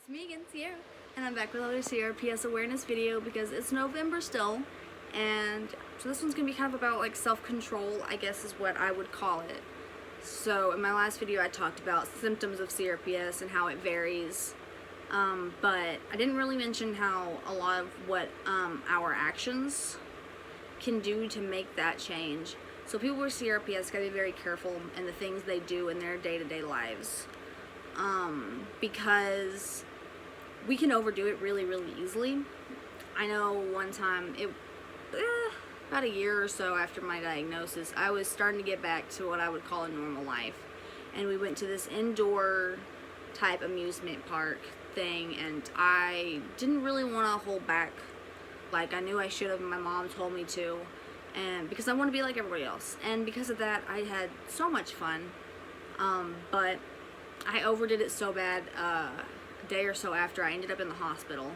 It's me again, Sierra, and I'm back with another CRPS Awareness video because it's November still, and so this one's going to be kind of about like self-control, I guess is what I would call it. So in my last video I talked about symptoms of CRPS and how it varies, but I didn't really mention how a lot of what our actions can do to make that change. So people with CRPS gotta be very careful in the things they do in their day-to-day lives, because we can overdo it really easily. I know one time, about a year or so after my diagnosis, I was starting to get back to what I would call a normal life, and we went to this indoor type amusement park thing, and I didn't really want to hold back like I knew I should have. My mom told me to, and because I want to be like everybody else, and because of that I had so much fun, but I overdid it so bad. A day or so after, I ended up in the hospital,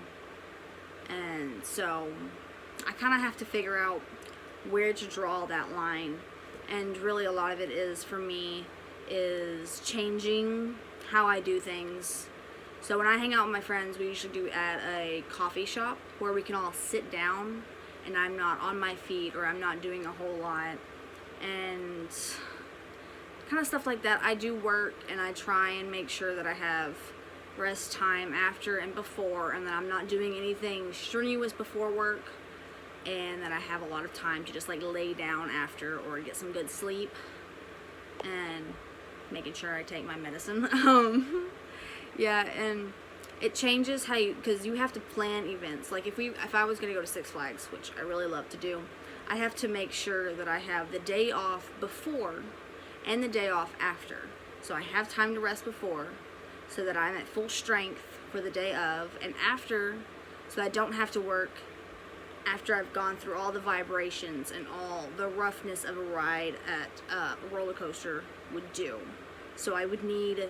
and so I kind of have to figure out where to draw that line, and really a lot of it is, for me, is changing how I do things. So when I hang out with my friends, we usually do at a coffee shop where we can all sit down and I'm not on my feet or I'm not doing a whole lot, and kind of stuff like that. I do work and I try and make sure that I have rest time after and before, and that I'm not doing anything strenuous before work, and that I have a lot of time to just like lay down after or get some good sleep, and making sure I take my medicine. Yeah, and it changes how you, because you have to plan events. Like if I was going to go to Six Flags, which I really love to do, I have to make sure that I have the day off before and the day off after. So I have time to rest before, so that I'm at full strength for the day of, and after, so that I don't have to work after I've gone through all the vibrations and all the roughness of a ride at a roller coaster would do. So I would need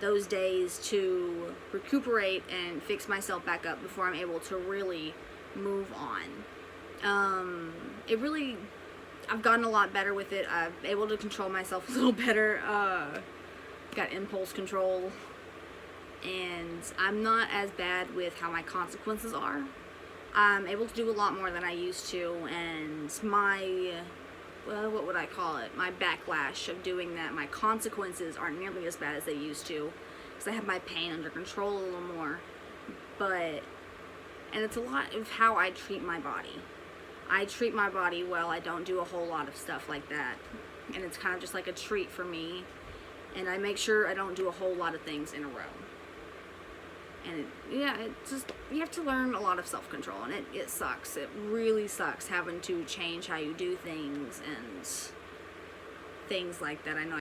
those days to recuperate and fix myself back up before I'm able to really move on. I've gotten a lot better with it. I'm able to control myself a little better. Got impulse control, and I'm not as bad with how my consequences are. I'm able to do a lot more than I used to, and my, well, what would I call it? My backlash of doing that, my consequences aren't nearly as bad as they used to, because I have my pain under control a little more. And it's a lot of how I treat my body. I treat my body well. I don't do a whole lot of stuff like that, and it's kind of just like a treat for me, and I make sure I don't do a whole lot of things in a row. And you have to learn a lot of self-control, and it sucks. It really sucks having to change how you do things and things like that. I know